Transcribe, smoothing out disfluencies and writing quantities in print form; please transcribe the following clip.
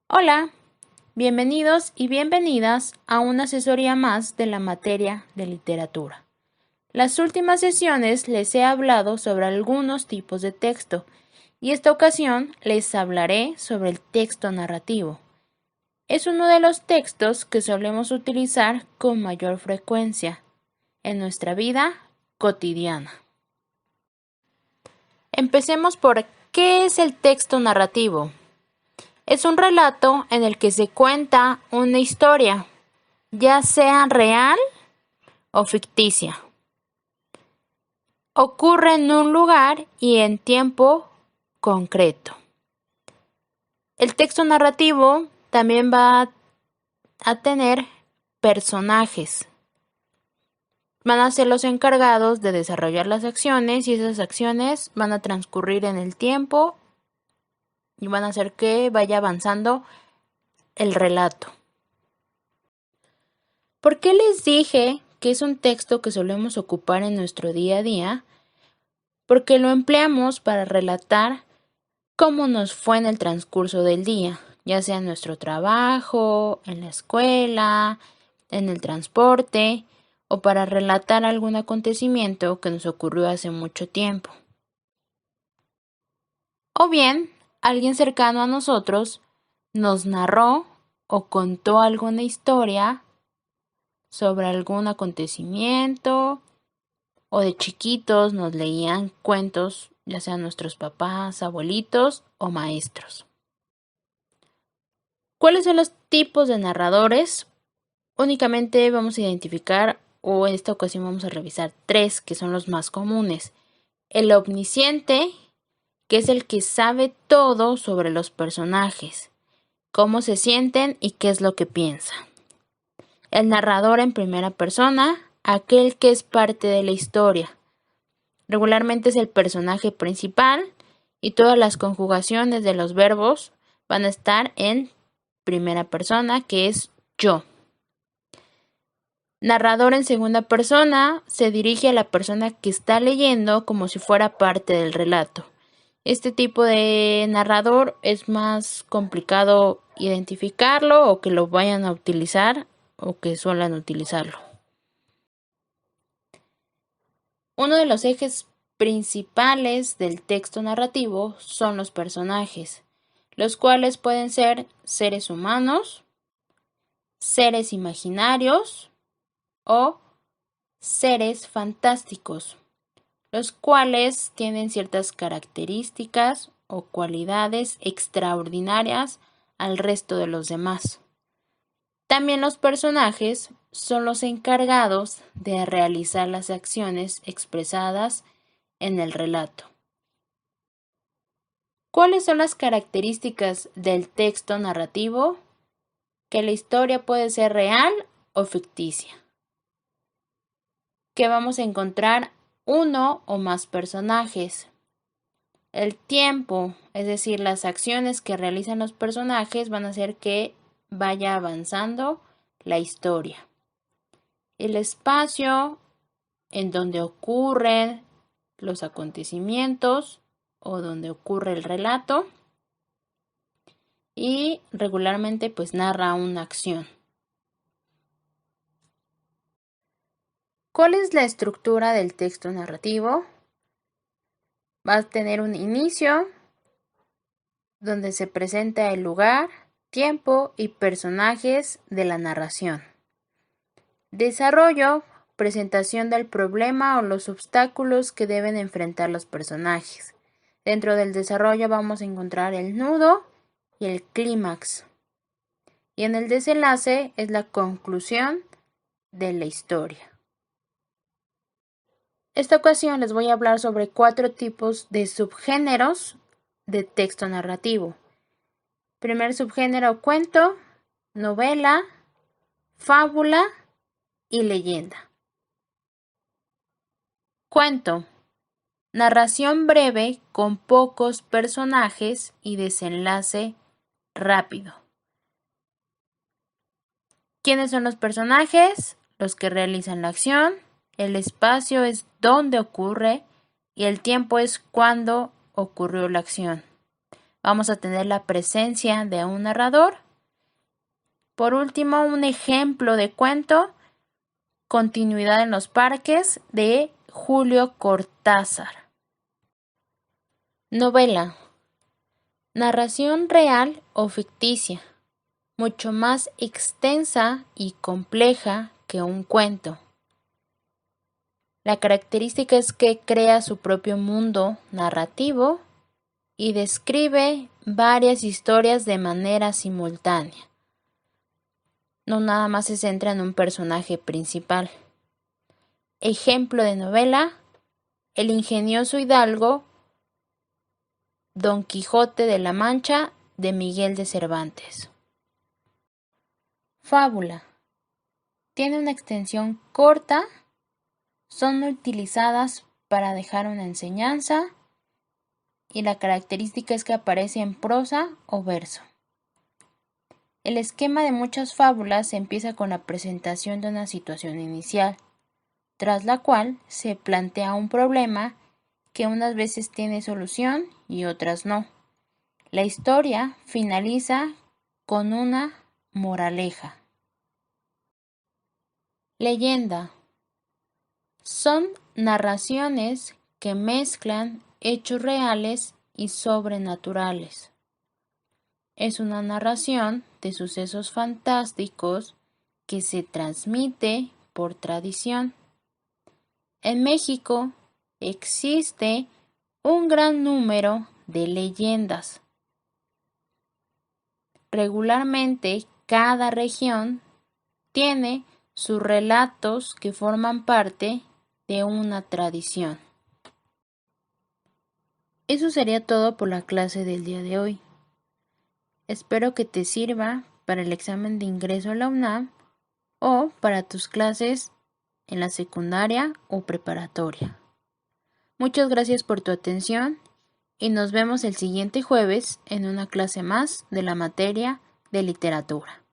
Hola, bienvenidos y bienvenidas a una asesoría más de la materia de literatura. Las últimas sesiones les he hablado sobre algunos tipos de texto y esta ocasión les hablaré sobre el texto narrativo. Es uno de los textos que solemos utilizar con mayor frecuencia en nuestra vida cotidiana. Empecemos por ¿qué es el texto narrativo? Es un relato en el que se cuenta una historia, ya sea real o ficticia. Ocurre en un lugar y en tiempo concreto. El texto narrativo también va a tener personajes. Van a ser los encargados de desarrollar las acciones y esas acciones van a transcurrir en el tiempo y van a hacer que vaya avanzando el relato. ¿Por qué les dije que es un texto que solemos ocupar en nuestro día a día? Porque lo empleamos para relatar cómo nos fue en el transcurso del día, ya sea en nuestro trabajo, en la escuela, en el transporte, o para relatar algún acontecimiento que nos ocurrió hace mucho tiempo. O bien, alguien cercano a nosotros nos narró o contó alguna historia sobre algún acontecimiento, o de chiquitos nos leían cuentos, ya sean nuestros papás, abuelitos o maestros. ¿Cuáles son los tipos de narradores? Únicamente vamos a identificar, o en esta ocasión vamos a revisar 3 que son los más comunes. El omnisciente, que es el que sabe todo sobre los personajes, cómo se sienten y qué es lo que piensan. El narrador en primera persona, aquel que es parte de la historia. Regularmente es el personaje principal y todas las conjugaciones de los verbos van a estar en primera persona, que es yo. Narrador en segunda persona se dirige a la persona que está leyendo como si fuera parte del relato. Este tipo de narrador es más complicado identificarlo o que lo vayan a utilizar o que suelen utilizarlo. Uno de los ejes principales del texto narrativo son los personajes, los cuales pueden ser seres humanos, seres imaginarios o seres fantásticos, los cuales tienen ciertas características o cualidades extraordinarias al resto de los demás. También los personajes son los encargados de realizar las acciones expresadas en el relato. ¿Cuáles son las características del texto narrativo? Que la historia puede ser real o ficticia. Que vamos a encontrar uno o más personajes. El tiempo, es decir, las acciones que realizan los personajes van a hacer que vaya avanzando la historia. El espacio en donde ocurren los acontecimientos o donde ocurre el relato y regularmente pues narra una acción. ¿Cuál es la estructura del texto narrativo? Va a tener un inicio donde se presenta el lugar, tiempo y personajes de la narración. Desarrollo, presentación del problema o los obstáculos que deben enfrentar los personajes. Dentro del desarrollo vamos a encontrar el nudo y el clímax. Y en el desenlace es la conclusión de la historia. Esta ocasión les voy a hablar sobre 4 tipos de subgéneros de texto narrativo. Primer subgénero, cuento, novela, fábula y leyenda. Cuento. Narración breve con pocos personajes y desenlace rápido. ¿Quiénes son los personajes? Los que realizan la acción. El espacio es donde ocurre y el tiempo es cuando ocurrió la acción. Vamos a tener la presencia de un narrador. Por último, un ejemplo de cuento, Continuidad en los parques, de Julio Cortázar. Novela. Narración real o ficticia, mucho más extensa y compleja que un cuento. La característica es que crea su propio mundo narrativo y describe varias historias de manera simultánea. No nada más se centra en un personaje principal. Ejemplo de novela: El ingenioso hidalgo Don Quijote de la Mancha, de Miguel de Cervantes. Fábula. Tiene una extensión corta, son utilizadas para dejar una enseñanza y la característica es que aparece en prosa o verso. El esquema de muchas fábulas empieza con la presentación de una situación inicial, tras la cual se plantea un problema que unas veces tiene solución y otras no. La historia finaliza con una moraleja. Leyenda. Son narraciones que mezclan hechos reales y sobrenaturales. Es una narración de sucesos fantásticos que se transmite por tradición. En México existe un gran número de leyendas. Regularmente, cada región tiene sus relatos que forman parte de una tradición. Eso sería todo por la clase del día de hoy. Espero que te sirva para el examen de ingreso a la UNAM o para tus clases en la secundaria o preparatoria. Muchas gracias por tu atención y nos vemos el siguiente jueves en una clase más de la materia de literatura.